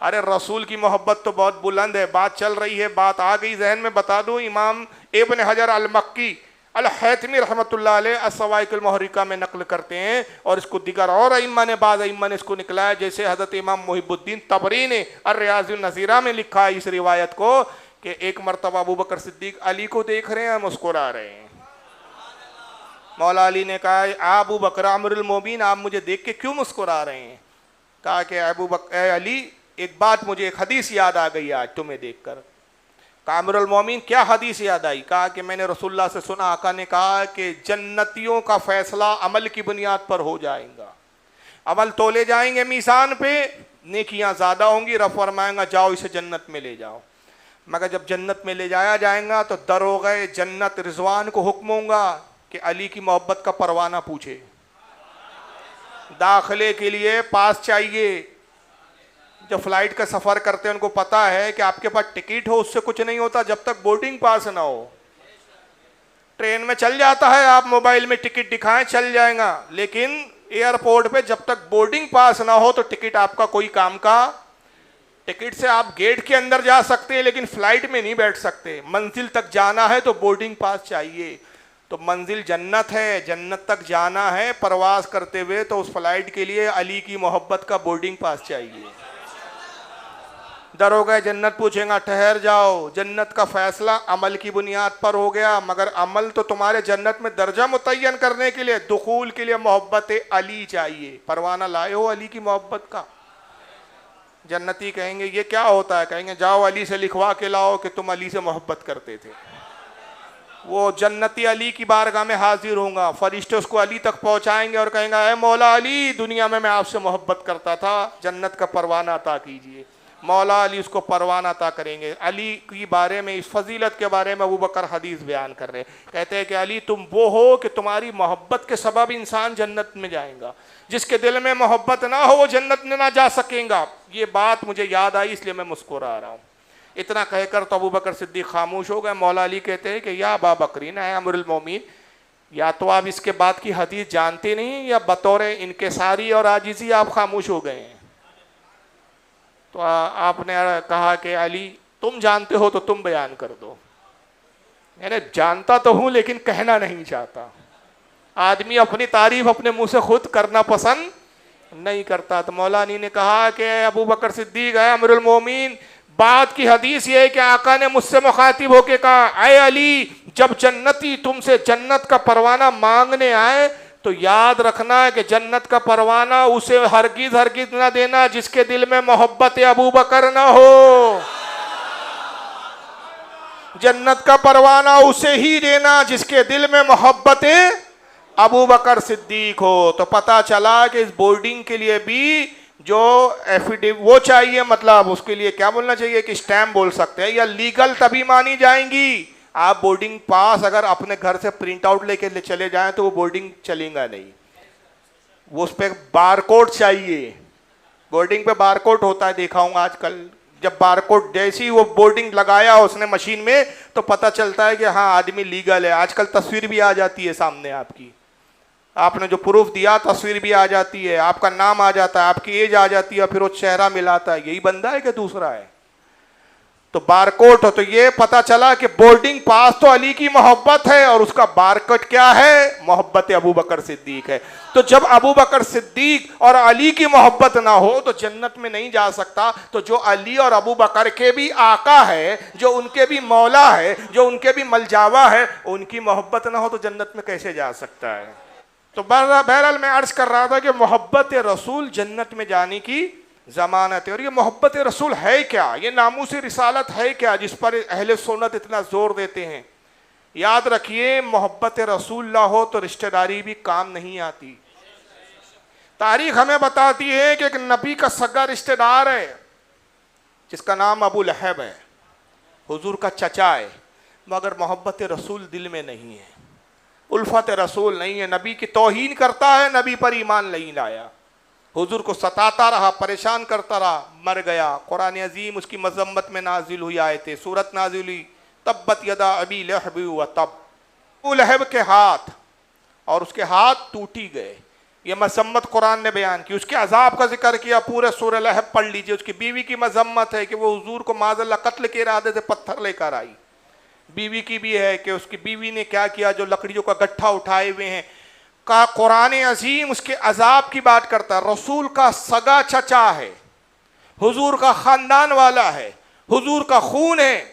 ارے رسول کی محبت تو بہت بلند ہے، بات چل رہی ہے، بات آ گئی ذہن میں، بتا دوں امام ابن حجر المکی الحیثمی رحمۃ اللہ علیہ الصواعق المحرقہ میں نقل کرتے ہیں، اور اس کو دیگر اور ائمہ نے، بعض ائمہ نے اس کو نکلا ہے، جیسے حضرت امام محب الدین طبری نے الریاض النظیرہ میں لکھا ہے اس روایت کو کہ ایک مرتبہ ابو بکر صدیق علی کو دیکھ رہے ہیں، مسکرا رہے ہیں۔ مولا علی نے کہا ابو بکر امیر المومنین، آپ مجھے دیکھ کے کیوں مسکرا رہے ہیں؟ کہا کہ اے علی، ایک بات مجھے، ایک حدیث یاد آ گئی آج تمہیں دیکھ کر۔ کہا امیر المومنین کیا حدیث یاد آئی؟ کہا کہ میں نے رسول اللہ سے سنا، آقا نے کہا کہ جنتیوں کا فیصلہ عمل کی بنیاد پر ہو جائے گا، عمل تولے جائیں گے میزان پہ، نیکیاں زیادہ ہوں گی، رب فرمائیں گا جاؤ اسے جنت میں لے جاؤ۔ مگر جب جنت میں لے جایا جائیں گا تو دروغہ جنت رضوان کو حکم ہوگا کہ علی کی محبت کا پروانہ پوچھے، داخلے کے لیے پاس چاہیے۔ جو فلائٹ کا سفر کرتے ہیں ان کو پتا ہے کہ آپ کے پاس ٹکٹ ہو اس سے کچھ نہیں ہوتا جب تک بورڈنگ پاس نہ ہو۔ ٹرین میں چل جاتا ہے، آپ موبائل میں ٹکٹ دکھائیں چل جائے گا، لیکن ایئرپورٹ پہ جب تک بورڈنگ پاس نہ ہو تو ٹکٹ آپ کا کوئی کام کا۔ ٹکٹ سے آپ گیٹ کے اندر جا سکتے ہیں لیکن فلائٹ میں نہیں بیٹھ سکتے، منزل تک جانا ہے تو بورڈنگ پاس چاہیے۔ تو منزل جنت ہے، جنت تک جانا ہے پرواز کرتے ہوئے، تو اس فلائٹ کے لیے علی کی محبت کا بورڈنگ پاس چاہیے۔ دروغہ جنت پوچھیں گا ٹھہر جاؤ، جنت کا فیصلہ عمل کی بنیاد پر ہو گیا، مگر عمل تو تمہارے جنت میں درجہ متعین کرنے کے لیے، دخول کے لیے محبت علی چاہیے، پروانہ لائے ہو علی کی محبت کا؟ جنتی کہیں گے یہ کیا ہوتا ہے؟ کہیں گے جاؤ علی سے لکھوا کے لاؤ کہ تم علی سے محبت کرتے تھے۔ وہ جنتی علی کی بارگاہ میں حاضر ہوں گا، فرشتے اس کو علی تک پہنچائیں گے اور کہیں گا اے مولا علی، دنیا میں آپ سے محبت کرتا تھا، جنت کا پروانہ عطا کیجئے۔ مولا علی اس کو پروانہ عطا کریں گے۔ علی کی بارے میں، اس فضیلت کے بارے میں ابو بکر حدیث بیان کر رہے ہیں، کہتے ہیں کہ علی تم وہ ہو کہ تمہاری محبت کے سبب انسان جنت میں جائے گا، جس کے دل میں محبت نہ ہو وہ جنت میں نہ جا سکیں گا۔ یہ بات مجھے یاد آئی اس لیے میں مسکرا رہا ہوں۔ اتنا کہہ کر تو ابو بکر صدیق خاموش ہو گئے۔ مولا علی کہتے ہیں کہ یا ابا بکرین، اے امیر المومنین، یا تو آپ اس کے بعد کی حدیث جانتے نہیں یا بطور انکساری اور عاجزی آپ خاموش ہو گئے ہیں؟ تو آپ نے کہا کہ علی تم جانتے ہو تو تم بیان کر دو۔ یعنی جانتا تو ہوں لیکن کہنا نہیں چاہتا۔ آدمی اپنی تعریف اپنے منہ سے خود کرنا پسند نہیں کرتا۔ تو مولا علی نے کہا کہ ابو بکر صدیق ہے امیر المومنین، بات کی حدیث یہ ہے کہ آقا نے مجھ سے مخاطب ہو کے کہا اے علی، جب جنتی تم سے جنت کا پروانہ مانگنے آئے تو یاد رکھنا ہے کہ جنت کا پروانہ اسے ہرگز ہرگز نہ دینا جس کے دل میں محبت ابو بکر نہ ہو۔ جنت کا پروانہ اسے ہی دینا جس کے دل میں محبت ابو بکر صدیق ہو۔ تو پتا چلا کہ اس بورڈنگ کے لیے بھی جو وہ چاہیے، مطلب اس کے لیے کیا بولنا چاہیے کہ اسٹیمپ بول سکتے ہیں، یا لیگل تبھی مانی جائیں گی۔ آپ بورڈنگ پاس اگر اپنے گھر سے پرنٹ آؤٹ لے کے چلے جائیں تو وہ بورڈنگ چلیں گا نہیں، وہ اس پہ بار کوڈ چاہیے۔ بورڈنگ پہ بار کوڈ ہوتا ہے، دیکھا ہوں آج کل، جب بار کوڈ جیسی وہ بورڈنگ لگایا اس نے مشین میں تو پتہ چلتا ہے کہ ہاں آدمی لیگل ہے۔ آج کل تصویر بھی آ جاتی ہے سامنے آپ کی، آپ نے جو پروف دیا تصویر بھی آ جاتی ہے، آپ کا نام آ جاتا ہے، آپ کی ایج آ جاتی ہے، پھر وہ چہرہ ملاتا ہے، یہی بندہ ہے کہ دوسرا ہے، تو بار کوڈ ہو۔ تو یہ پتا چلا کہ بورڈنگ پاس تو علی کی محبت ہے اور اس کا بار کوڈ کیا ہے؟ محبت ابو بکر صدیق ہے۔ تو جب ابو بکر صدیق اور علی کی محبت نہ ہو تو جنت میں نہیں جا سکتا۔ تو جو علی اور ابو بکر کے بھی آقا ہے، جو ان کے بھی مولا ہے، جو ان کے بھی ملجاوا ہے، ان کی محبت نہ ہو تو جنت میں کیسے جا سکتا ہے؟ تو بہرحال میں عرض کر رہا تھا کہ محبت رسول جنت میں جانے کی ضمانت ہے۔ اور یہ محبت رسول ہے کیا؟ یہ ناموس رسالت ہے کیا جس پر اہل سنت اتنا زور دیتے ہیں؟ یاد رکھیے، محبت رسول نہ ہو تو رشتہ داری بھی کام نہیں آتی۔ تاریخ ہمیں بتاتی ہے کہ ایک نبی کا سگا رشتہ دار ہے جس کا نام ابو لہب ہے، حضور کا چچا ہے، مگر محبت رسول دل میں نہیں ہے، الفت رسول نہیں ہے، نبی کی توہین کرتا ہے، نبی پر ایمان نہیں لایا، حضور کو ستاتا رہا، پریشان کرتا رہا، مر گیا۔ قرآن عظیم اس کی مذمت میں نازل ہوئی آیتیں، سورت نازل ہوئی تبت یدا ابی لہب و تب۔ ابو لہب کے ہاتھ اور اس کے ہاتھ ٹوٹی گئے، یہ مذمت قرآن نے بیان کی. اس کے عذاب کا ذکر کیا, پورے سورہ لہب پڑھ لیجئے. اس کی بیوی کی مذمت ہے کہ وہ حضور کو معاذ اللہ قتل کے ارادے سے پتھر لے کر آئی. بیوی کی بھی ہے کہ اس کی بیوی نے کیا کیا, جو لکڑیوں کا گٹھا اٹھائے ہوئے ہیں. کا قرآن عظیم اس کے عذاب کی بات کرتا ہے. رسول کا سگا چچا ہے, حضور کا خاندان والا ہے, حضور کا خون ہے,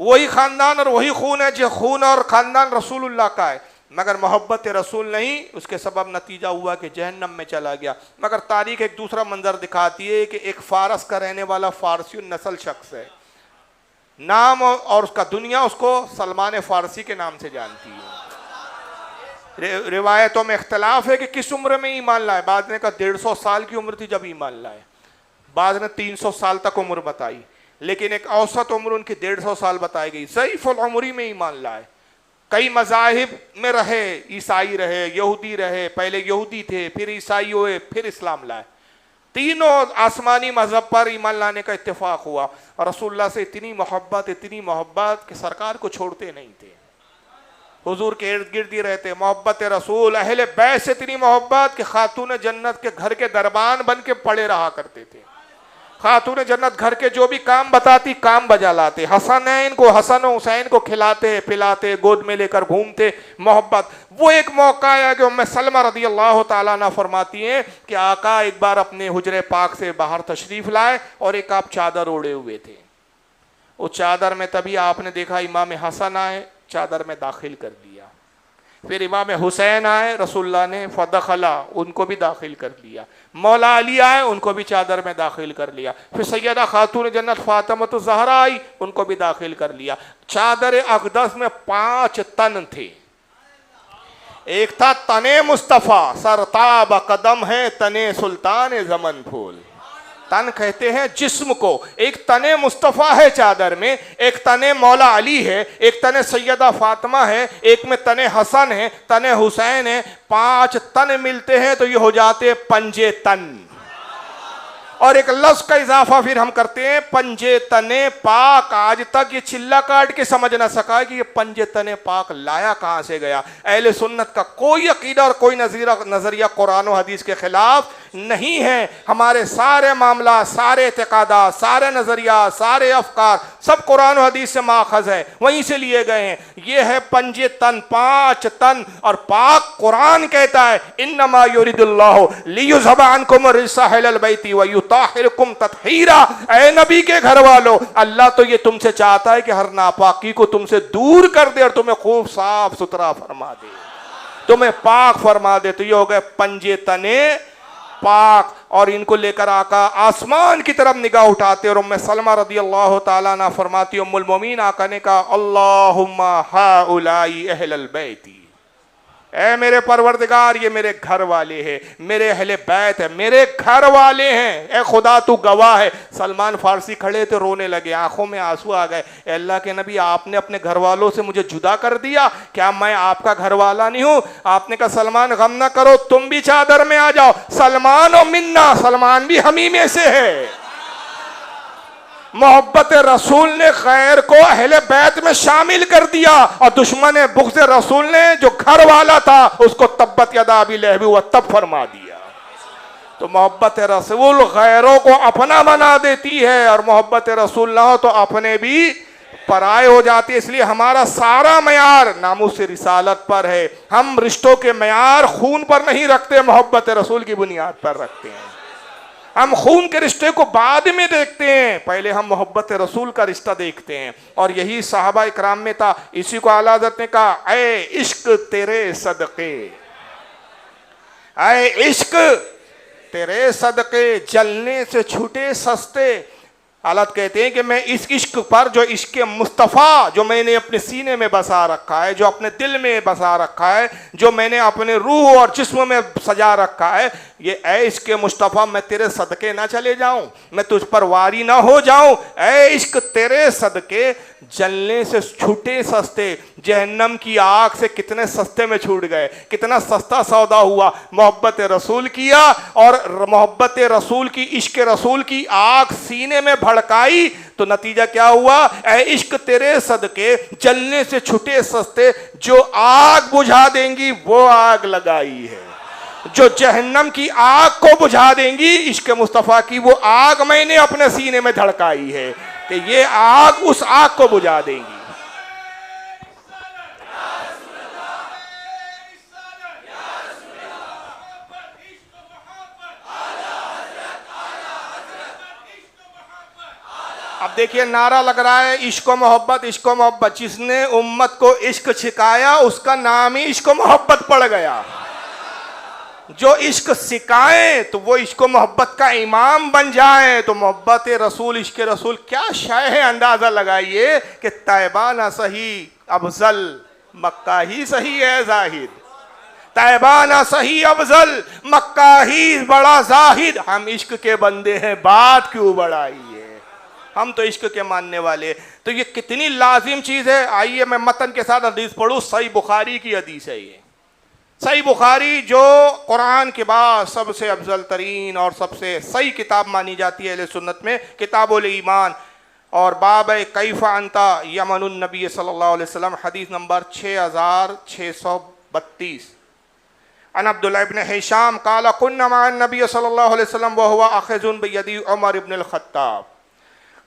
وہی خاندان اور وہی خون ہے جو خون اور خاندان رسول اللہ کا ہے, مگر محبت رسول نہیں. اس کے سبب نتیجہ ہوا کہ جہنم میں چلا گیا. مگر تاریخ ایک دوسرا منظر دکھاتی ہے کہ ایک فارس کا رہنے والا فارسی النسل شخص ہے, نام اور اس کا دنیا اس کو سلمان فارسی کے نام سے جانتی ہے. روایتوں میں اختلاف ہے کہ کس عمر میں ایمان لائے. بعض نے کہا 150 سال کی عمر تھی جب ایمان لائے, بعض نے 300 سال تک عمر بتائی, لیکن ایک اوسط عمر ان کی 150 سال بتائی گئی. ضعیف العمری میں ایمان لائے. کئی مذاہب میں رہے, عیسائی رہے, یہودی رہے, پہلے یہودی تھے, پھر عیسائی ہوئے, پھر اسلام لائے. تینوں آسمانی مذہب پر ایمان لانے کا اتفاق ہوا. اور رسول اللہ سے اتنی محبت کہ سرکار کو چھوڑتے نہیں تھے, حضور کے ارد گرد ہی رہتے. محبت رسول, اہل بیت سے اتنی محبت کہ خاتون جنت کے گھر کے دربان بن کے پڑے رہا کرتے تھے. خاتون جنت گھر کے جو بھی کام بتاتی کام بجا لاتے. حسن و حسین کو کھلاتے پلاتے, گود میں لے کر گھومتے. محبت. وہ ایک موقع آیا کہ ام سلمہ رضی اللہ تعالیٰ عنہ فرماتی ہیں کہ آقا ایک بار اپنے حجرے پاک سے باہر تشریف لائے اور ایک آپ چادر اوڑے ہوئے تھے. اس چادر میں تبھی آپ نے دیکھا امام حسن آئے, چادر میں داخل کر دیا. پھر امام حسین آئے, رسول اللہ نے فدخلا, ان کو بھی داخل کر لیا. مولا علی آئے, ان کو بھی چادر میں داخل کر لیا. پھر سیدہ خاتون جنت فاطمۃ الزہرا آئی, ان کو بھی داخل کر لیا. چادر اقدس میں 5 تن تھے. ایک تھا تنے مصطفیٰ, سرتاب قدم ہے تنے سلطان زمن پھول. تن کہتے ہیں جسم کو. ایک تنے مصطفیٰ ہے چادر میں, ایک تنے مولا علی ہے, ایک تنے سیدہ فاطمہ ہے, ایک میں تنے حسن ہے, تنے حسین ہے. 5 تن ملتے ہیں تو یہ ہو جاتے پنجے تن. اور ایک لفظ کا اضافہ پھر ہم کرتے ہیں پنجے تنے پاک. آج تک یہ چلا کاٹ کے سمجھ نہ سکا کہ یہ پنجے تنے پاک لایا کہاں سے گیا. اہل سنت کا کوئی عقیدہ اور کوئی نظریہ قرآن و حدیث کے خلاف نہیں ہے. ہمارے سارے معاملات, سارے اعتقادات, سارے نظریات, سارے افکار سب قرآن و حدیث سے ماخذ ہے, وہیں سے لیے گئے ہیں. یہ ہے پنجے تن, 5 تن. اور پاک قرآن کہتا ہے انما یرید اللہ لیذھب عنکم الرجس اہل البیت ویطہرکم تطہیرا. اے نبی کے گھر والو, اللہ تو یہ تم سے چاہتا ہے کہ ہر ناپاکی کو تم سے دور کر دے اور تمہیں خوب صاف ستھرا فرما دے, تمہیں پاک فرما دے. تو یہ ہو گئے پنجے تنے پاک. اور ان کو لے کر آقا آسمان کی طرف نگاہ اٹھاتے. اور ام سلمہ رضی اللہ تعالیٰ عنہ فرماتی, ام المومنین آقا نے کہا اللہم ہؤلاء اہل البیت, اے میرے پروردگار یہ میرے گھر والے ہیں, میرے اہل بیت ہیں, میرے گھر والے ہیں. اے خدا تو گواہ ہے. سلمان فارسی کھڑے تھے, رونے لگے, آنکھوں میں آنسو آ گئے. اے اللہ کے نبی, آپ نے اپنے گھر والوں سے مجھے جدا کر دیا, کیا میں آپ کا گھر والا نہیں ہوں؟ آپ نے کہا سلمان غم نہ کرو, تم بھی چادر میں آ جاؤ. سلمان و منا, سلمان بھی ہمیں میں سے ہے. محبت رسول نے غیر کو اہل بیت میں شامل کر دیا, اور دشمن بغض رسول نے جو گھر والا تھا اس کو تبت یدا ابی لہب وتب فرما دیا. تو محبت رسول غیروں کو اپنا بنا دیتی ہے, اور محبت رسول نہ ہو تو اپنے بھی پرائے ہو جاتی ہے. اس لیے ہمارا سارا معیار ناموس رسالت پر ہے. ہم رشتوں کے معیار خون پر نہیں رکھتے, محبت رسول کی بنیاد پر رکھتے ہیں. ہم خون کے رشتے کو بعد میں دیکھتے ہیں, پہلے ہم محبت رسول کا رشتہ دیکھتے ہیں. اور یہی صحابہ اکرام میں تھا. اسی کو اعلیٰ حضرت نے کہا اے عشق تیرے صدقے, اے عشق تیرے صدقے جلنے سے چھوٹے سستے. حالت کہتے ہیں کہ میں اس عشق پر, جو عشق مصطفیٰ جو میں نے اپنے سینے میں بسا رکھا ہے, جو اپنے دل میں بسا رکھا ہے, جو میں نے اپنے روح اور جسم میں سجا رکھا ہے, یہ اے عشق مصطفیٰ میں تیرے صدقے نہ چلے جاؤں, میں تجھ پر واری نہ ہو جاؤں. اے عشق تیرے صدقے جلنے سے چھوٹے سستے. جہنم کی آگ سے کتنے سستے میں چھوٹ گئے, کتنا سستا سودا ہوا. محبت رسول کیا, اور محبت رسول کی, عشق رسول کی آگ سینے میں بھڑکائی, تو نتیجہ کیا ہوا؟ اے عشق تیرے صدقے جلنے سے چھوٹے سستے, جو آگ بجھا دیں گی وہ آگ لگائی ہے. جو جہنم کی آگ کو بجھا دیں گی، عشق مصطفیٰ کی وہ آگ میں نے اپنے سینے میں دھڑکائی ہے کہ یہ آگ اس آگ کو بجھا دیں گی۔ اب دیکھیے نعرہ لگ رہا ہے عشق و محبت، عشق و محبت۔ جس نے امت کو عشق سکھایا اس کا نام ہی عشق و محبت پڑ گیا۔ جو عشق سکھائیں تو وہ عشق و محبت کا امام بن جائیں۔ تو محبت رسول، عشق رسول کیا شے ہے، اندازہ لگائیے کہ طیبہ نہ صحیح افضل، مکہ ہی صحیح ہے زاہد۔ طیبہ نہ صحیح افضل، مکہ ہی بڑا زاہد۔ ہم عشق کے بندے ہیں، بات کیوں بڑھائی ہے، ہم تو عشق کے ماننے والے۔ تو یہ کتنی لازم چیز ہے۔ آئیے میں متن کے ساتھ حدیث پڑھوں، صحیح بخاری کی حدیث ہے یہ۔ صحیح بخاری جو قرآن کے بعد سب سے افضل ترین اور سب سے صحیح کتاب مانی جاتی ہے اہل سنت میں، کتاب الایمان، اور باب کیف انت یمن النبی صلی اللہ علیہ وسلم، حدیث نمبر 6632۔ عن عبداللہ ابن حشام قال كنا مع النبی صلی اللہ علیہ وسلم وهو اخذ بید عمر ابن الخطاب۔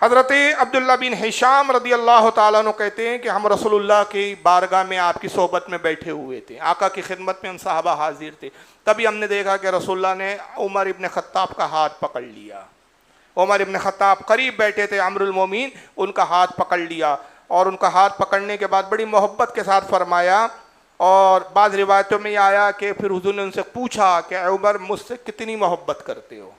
حضرت عبداللہ بن حشام رضی اللہ تعالیٰ عنہ کہتے ہیں کہ ہم رسول اللہ کی بارگاہ میں آپ کی صحبت میں بیٹھے ہوئے تھے، آقا کی خدمت میں ہم صحابہ حاضر تھے۔ تبھی ہم نے دیکھا کہ رسول اللہ نے عمر ابن خطاب کا ہاتھ پکڑ لیا۔ عمر ابن خطاب قریب بیٹھے تھے امیر المومنین، ان کا ہاتھ پکڑ لیا، اور ان کا ہاتھ پکڑنے کے بعد بڑی محبت کے ساتھ فرمایا۔ اور بعض روایتوں میں یہ آیا کہ پھر حضور نے ان سے پوچھا کہ اے عمر مجھ سے کتنی محبت کرتے ہو؟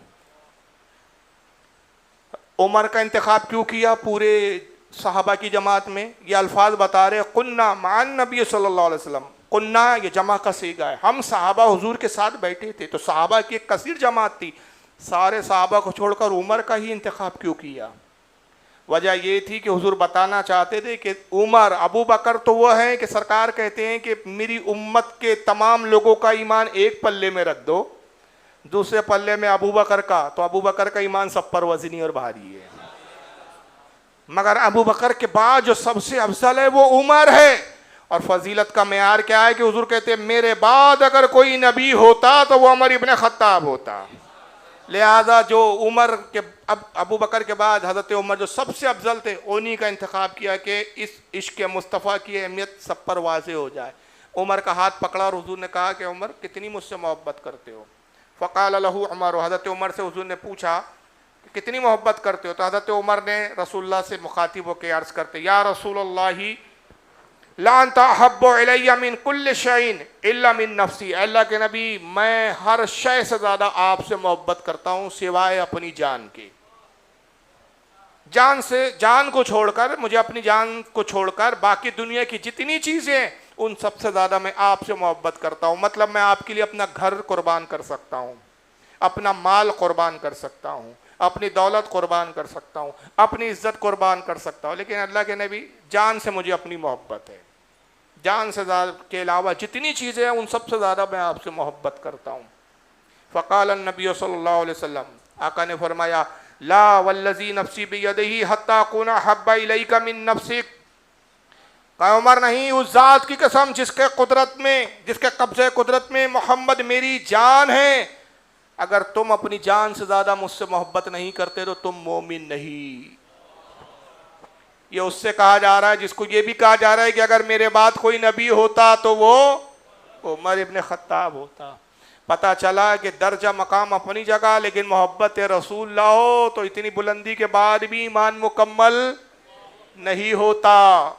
عمر کا انتخاب کیوں کیا پورے صحابہ کی جماعت میں؟ یہ الفاظ بتا رہے قُنَّا مع النبی صلی اللہ علیہ وسلم۔ قُنَّا یہ جمع کا صیغہ ہے، ہم صحابہ حضور کے ساتھ بیٹھے تھے۔ تو صحابہ کی ایک کثیر جماعت تھی، سارے صحابہ کو چھوڑ کر عمر کا ہی انتخاب کیوں کیا؟ وجہ یہ تھی کہ حضور بتانا چاہتے تھے کہ عمر، ابو بکر تو وہ ہیں کہ سرکار کہتے ہیں کہ میری امت کے تمام لوگوں کا ایمان ایک پلے میں رکھ دو، دوسرے پلے میں ابو بکر کا، تو ابو بکر کا ایمان سب پر وزنی اور بھاری ہے، مگر ابو بکر کے بعد جو سب سے افضل ہے وہ عمر ہے۔ اور فضیلت کا معیار کیا ہے کہ حضور کہتے ہیں میرے بعد اگر کوئی نبی ہوتا تو وہ عمر ابن خطاب ہوتا۔ لہذا جو عمر کے ابو بکر کے بعد حضرت عمر جو سب سے افضل تھے، انہی کا انتخاب کیا کہ اس عشق مصطفیٰ کی اہمیت سب پر واضح ہو جائے۔ عمر کا ہاتھ پکڑا اور حضور نے کہا کہ عمر کتنی مجھ سے محبت کرتے ہو؟ فقال له عمر، حضرت عمر سے حضور نے پوچھا کہ کتنی محبت کرتے ہو؟ تو حضرت عمر نے رسول اللہ سے مخاطب ہو کے عرض کرتے یا رسول اللہ لا انت احب الی من کل شیء الا من نفسی، اللہ کے نبی میں ہر شے سے زیادہ آپ سے محبت کرتا ہوں سوائے اپنی جان کے۔ جان کو چھوڑ کر، مجھے اپنی جان کو چھوڑ کر باقی دنیا کی جتنی چیزیں ان سب سے زیادہ میں آپ سے محبت کرتا ہوں۔ مطلب میں آپ کے لیے اپنا گھر قربان کر سکتا ہوں، اپنا مال قربان کر سکتا ہوں، اپنی دولت قربان کر سکتا ہوں، اپنی عزت قربان کر سکتا ہوں، لیکن اللہ کے نبی جان سے مجھے اپنی محبت ہے، جان سے زیادہ کے علاوہ جتنی چیزیں ہیں ان سب سے زیادہ میں آپ سے محبت کرتا ہوں۔ فقال النبی صلی اللہ علیہ وسلم، آقا نے فرمایا لا والذی نفسی بیدہ حتی اکون احب الیک من نفسک، کہا عمر نہیں، اس ذات کی قسم جس کے قدرت میں، جس کے قبضے قدرت میں محمد میری جان ہے، اگر تم اپنی جان سے زیادہ مجھ سے محبت نہیں کرتے تو تم مومن نہیں۔ یہ اس سے کہا جا رہا ہے جس کو یہ بھی کہا جا رہا ہے کہ اگر میرے بعد کوئی نبی ہوتا تو وہ عمر ابن خطاب ہوتا۔ پتہ چلا کہ درجہ مقام اپنی جگہ، لیکن محبت رسول اللہ ہو تو اتنی بلندی کے بعد بھی ایمان مکمل نہیں ہوتا۔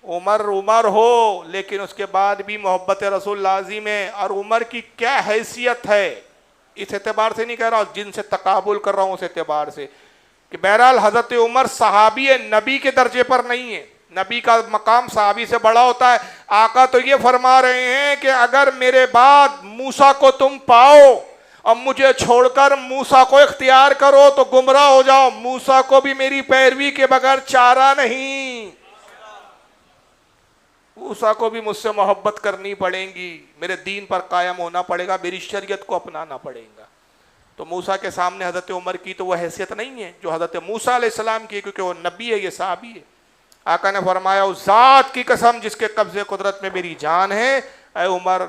عمر ہو لیکن اس کے بعد بھی محبت رسول لازم ہے۔ اور عمر کی کیا حیثیت ہے، اس اعتبار سے نہیں کہہ رہا جن سے تقابل کر رہا ہوں، اس اعتبار سے کہ بہرحال حضرت عمر صحابی ہے، نبی کے درجے پر نہیں ہے، نبی کا مقام صحابی سے بڑا ہوتا ہے۔ آقا تو یہ فرما رہے ہیں کہ اگر میرے بعد موسیٰ کو تم پاؤ اور مجھے چھوڑ کر موسیٰ کو اختیار کرو تو گمراہ ہو جاؤ، موسیٰ کو بھی میری پیروی کے بغیر چارہ نہیں، موسیٰ کو بھی مجھ سے محبت کرنی پڑے گی، میرے دین پر قائم ہونا پڑے گا، میری شریعت کو اپنانا پڑے گا۔ تو موسیٰ کے سامنے حضرت عمر کی تو وہ حیثیت نہیں ہے جو حضرت موسیٰ علیہ السلام کی، کیونکہ وہ نبی ہے، یہ صحابی ہے۔ آقا نے فرمایا اس ذات کی قسم جس کے قبضے قدرت میں میری جان ہے، اے عمر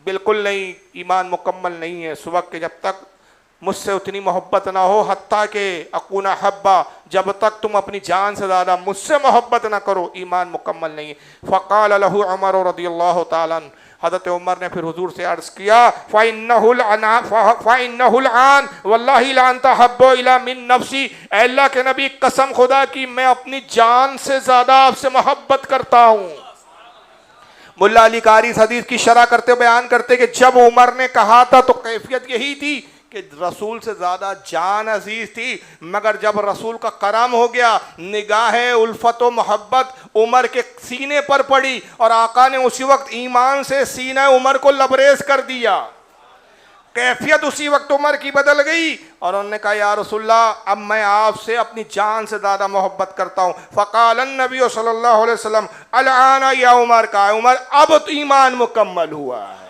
بالکل نہیں، ایمان مکمل نہیں ہے اس وقت کہ جب تک مجھ سے اتنی محبت نہ ہو، حتیٰ کہ اکون حبا، جب تک تم اپنی جان سے زیادہ مجھ سے محبت نہ کرو، ایمان مکمل نہیں ہے۔ فقال له عمر رضی اللہ تعالیٰ عنہ، حضرت عمر نے پھر حضور سے عرض کیا فَإِنَّهُ الْآنَ وَاللَّهِ لَا أَنْتَ أَحَبُّ إِلَيَّ مِن نَفْسِي، اے اللہ کے نبی قسم خدا کی میں اپنی جان سے زیادہ آپ سے محبت کرتا ہوں۔ ملا علی قاری اس حدیث کی شرح کرتے بیان کرتے کہ جب عمر نے کہا تھا تو کیفیت یہی تھی کہ رسول سے زیادہ جان عزیز تھی، مگر جب رسول کا کرم ہو گیا، نگاہ الفت و محبت عمر کے سینے پر پڑی اور آقا نے اسی وقت ایمان سے سینہ عمر کو لبریز کر دیا، کیفیت اسی وقت عمر کی بدل گئی اور انہوں نے کہا یا رسول اللہ اب میں آپ سے اپنی جان سے زیادہ محبت کرتا ہوں۔ فقال النبی صلی اللہ علیہ وسلم الآن یا عمر، کا عمر اب تو ایمان مکمل ہوا ہے۔